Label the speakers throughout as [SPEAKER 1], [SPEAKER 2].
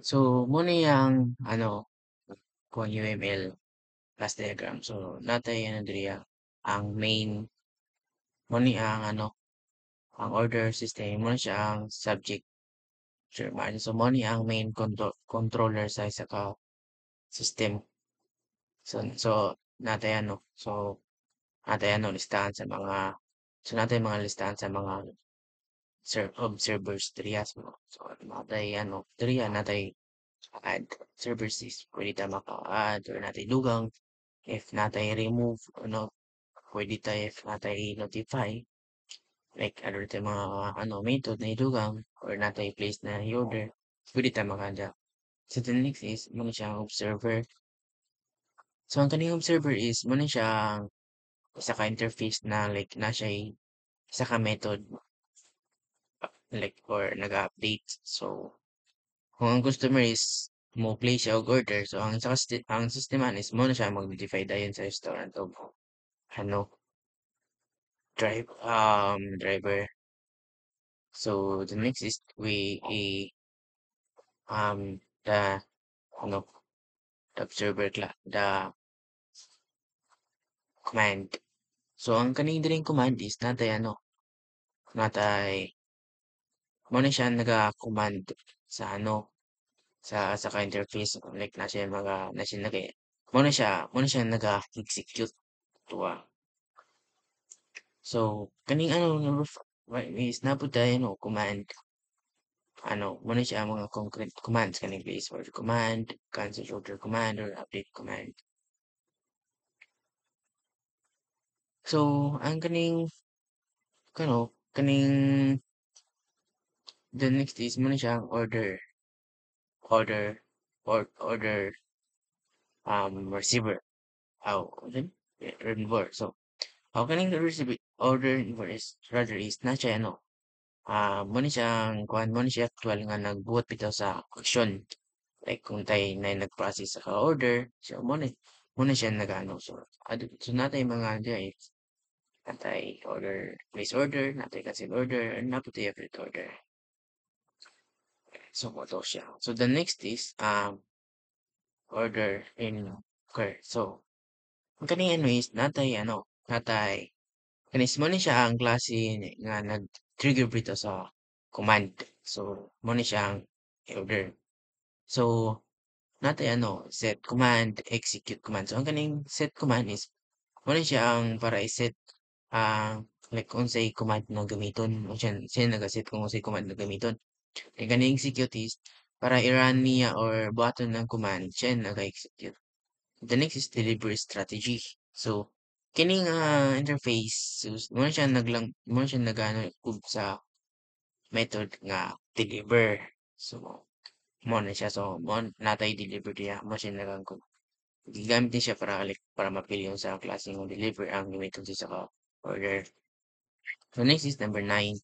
[SPEAKER 1] So, muna yang kung UML class diagram. So, natay ano diriya ang main ang order system muna siya ang subject German. So, mo ang main controller sa isa ka system. So natay listahan sa mga natay mga listahan sa mga observers diriya. So natay diriya natay add servers is pwede ta maka-add or natay dugang if natay remove pwede ta if natay notify like ano tayo mga method na idugang or natay place na i-order pwede ta maka-add. So the next is muna siyang observer. So ang kaning observer is muna siyang isa ka interface na like na siya isa ka method like or nag-update. So kung ang customer is mo place siya og order, so ang sisteman is mo na siya mag-notify dayon sa restaurant og ano driver. So the next is the ano the observer the command. So ang kaning diring command is natay mo na siya naga-command sa sa ka-interface like na siya na siya mo na siya naga-execute tuwa. So kaning number 5 is napud tayo command mo na siya ang mga concrete commands kaning place order command, cancel order command or update command. So ang kaning the next is mo na siya ang order order receiver. Receiver. So how kaning receive order is rather is na siya mo ni siyang kuan mo ni siya actual nga nagbuhat bitaw sa action. Like kung tay na nag-process sa order, so mo ni siya nag-ano. So natay mga diya is natay order, place order, natay cancel order, and naputay update order. So mo to siya. So the next is order in okay. So ang kaning is natay kanis mo ni siya ang klase nga nag-trigger bitaw sa command. So mo ni siya ang order. So natay set command, execute command. So ang kaning set command is mo ni siya ang para i-set like unsay command na gamiton. Siya nag-set kung unsay command na gamiton. Ang kaning execute is para i-run niya or buhaton ng command, siya nag-execute. The next is delivery strategy. So kining interface mo na siya nagano sa method nga deliver. So mo na siya. So mo natay deliver diya mo siya nagang gigamit din siya para like para mapili yung sa klase ng deliver ang method sa ka order. So next is number 9.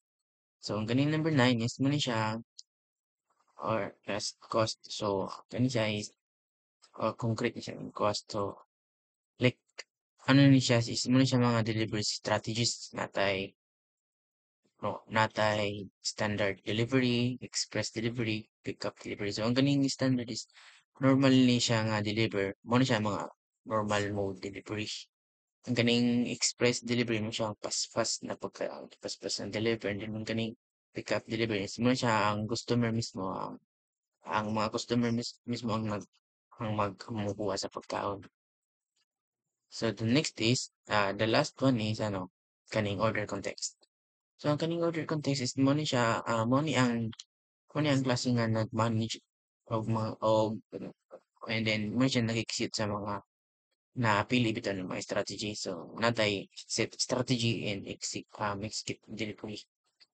[SPEAKER 1] So ang ganing number 9 is mo na siya or cost. So kani siya is concrete na siya yung cost. So like ano ni siya is mo na siya mga delivery strategies natay standard delivery, express delivery, pickup delivery. So ang ganing standard is normal ni siya nga deliver mo na siya mga normal mode delivery. Ang ganing express delivery mo siya ang fast na fast na deliver and then ang ganing pickup delivery is mo na siya ang customer mismo ang mga customer mismo ang magkumukuha sa pagkaon. So the next is the last one is kaning order context. So ang kaning order context is mo ni ang klase nga nag-manage og mga and then mo siya nag-execute sa mga napili bitaw ng mga strategy. So natay set strategy and execute delivery.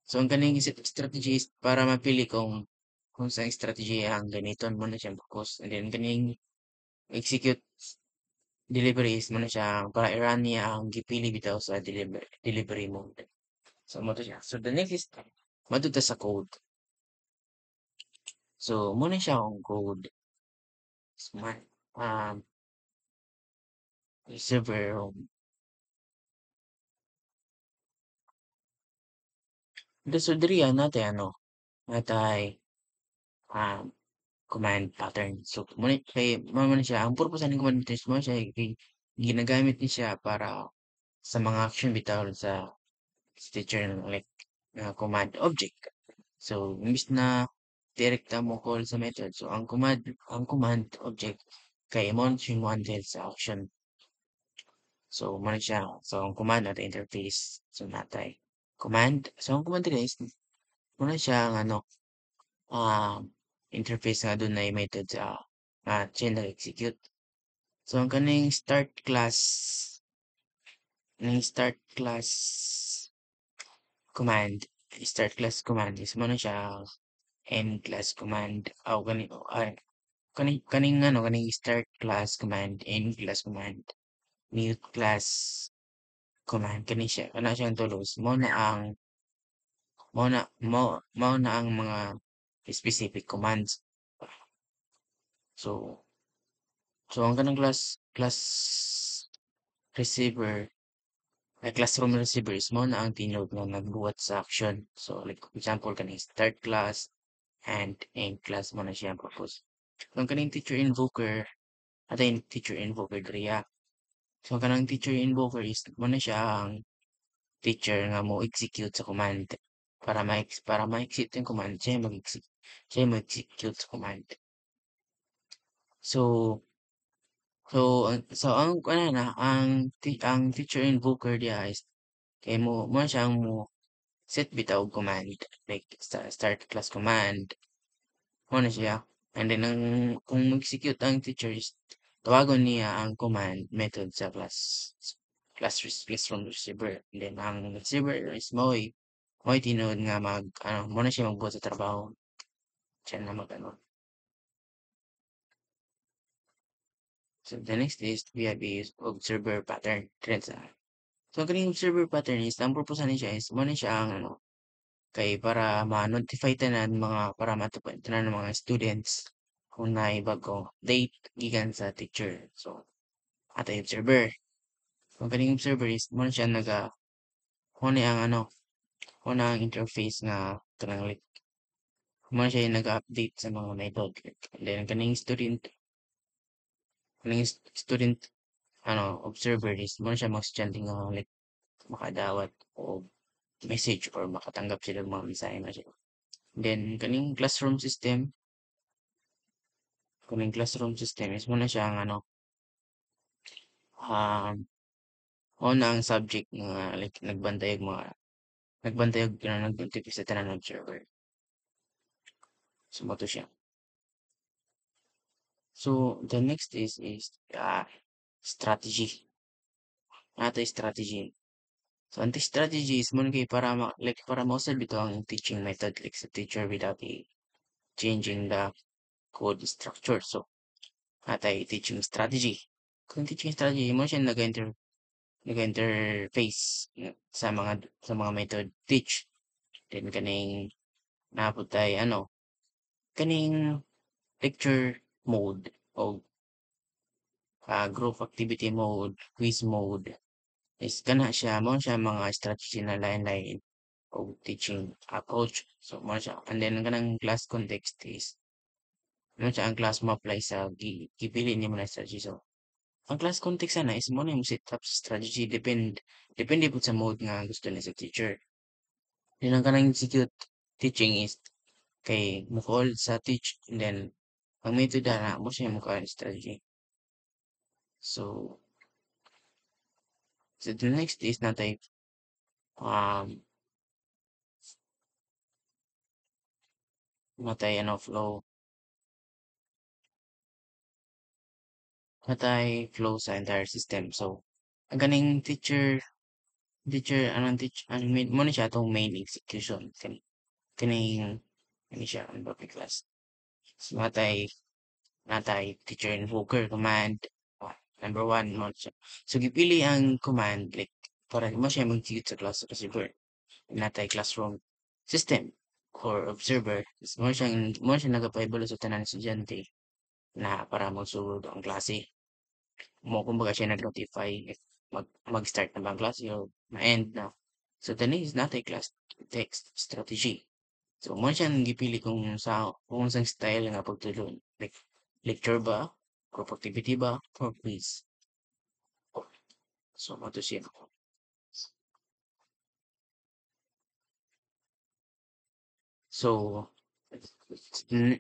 [SPEAKER 1] So ang kaning set strategy is para mapili kung sa strategy ang gamiton mo na siya focus and then kaning execute delivery is mo na siya para i-run niya ang gipili bitaw sa delivery mode. So mo to siya. So the next is madto sa code. So muna siya ang code. Smart server so diri natay natay um command pattern. So mao man siya ang purpose ning command pattern mao siya ginagamit ni siya para sa mga action bitaw sa teacher like command object. So imbis na direkta mo call sa method, so ang command object kay mo siya mo handle sa action. So mao siya. So ang command natay interface. So natay command. So ang command diri is muna siya ang um, interface nga dunay method sa siya nag-execute. So ang kaning command, start class command is mo na siya end class command aw kaning start class command, end class command, mute class command kani siya kana siyang tulos mao na ang mga specific commands. So ang kanang class receiver classroom receiver is mo na ang tinod nga nagbuhat sa action. So like example kaning start class and end class mo na siya ang purpose. So ang kaning teacher invoker atay teacher invoker diriya. So ang kanang teacher invoker is mo na siya ang teacher nga mo execute sa command para ma-execute yung command siya mag-execute sa command. So ang ano na ang teacher invoker diya is kay mo siya ang mo set bitaw og command like start class command mo na siya. And then kung mag-execute ang teacher is tawagon niya ang command method sa classroom receiver. And then ang receiver is mo'y tinuod nga mo na siya magbuhat sa trabaho. Siya na So the next is we have is observer pattern trends. So ang kaning observer pattern is ang purpose ni siya is mo na siya ang kay para ma-notify tanan mga para matupad tanan ng mga students kung naay bagong date gikan sa teacher. So atay observer. So ang kaning observer is mo na siya mo na ang mo na ang interface nga kanang like mo na siya yung nag-update sa mga method. And then ang kaning student observer is mo na siya mag-estudyante nga like makadawat o message or makatanggap sila ng mga mensahe na siya. Then kaning classroom system is muna siya ang um una ang subject nga like nagbantay og nag-notify sa tanan ng observer. So moto siya. So the next is strategy. Strategy. So ang strategy is mo kay para mausab bitaw ang teaching method like sa teacher without changing the code structure. So atay teaching strategy. Kung teaching strategy mo siya nag-interface sa mga method teach. Then kaning naabot tay kaning lecture mode o group activity mode, quiz mode is kana siya mo siya mga strategy na lain-lain o teaching approach. So mo siya and then kanang class context is mo siya ang class mo apply sa gipili nimo na strategy. So ang class context sana is mo na yung set up strategy depende po sa mode nga gusto ni sa teacher. Then ang kanang execute teaching is kay mo call sa teach and then ang method na mo siya mo strategy. So the next is natay um flow sa entire system. So ang ganing teacher mo na siya itong main execution kaning siya ang public class. So natay teacher invoker command number one mo siya. So gipili ang command like para mo siya mag-execute sa class receiver. Natay classroom system or observer. Mo siya nagapahibalo sa tanan estudyante na para magsulod ang klase. Kumbaga siya nag-notify if mag-start na ba ang klase o ma-end na. So the next is natay class text strategy. So mo siya ang gipili kung unsang style nga pagtudlo, like lecture ba, group activity ba, or quiz. So mo to siya. So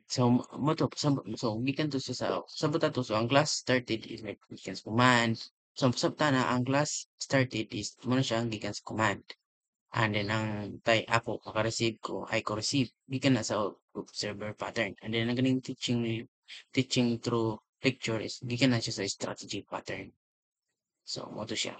[SPEAKER 1] so mo to so gikan to siya sa buta to, so ang class started is like gikan sa command. So sa buta na ang class started is mo na siya ang gikan sa command. And then ang ako maka-receive ko ay ko receive gikan na sa observer pattern. And then ang ganing teaching through lecture is gikan na siya sa strategy pattern. So mo to siya.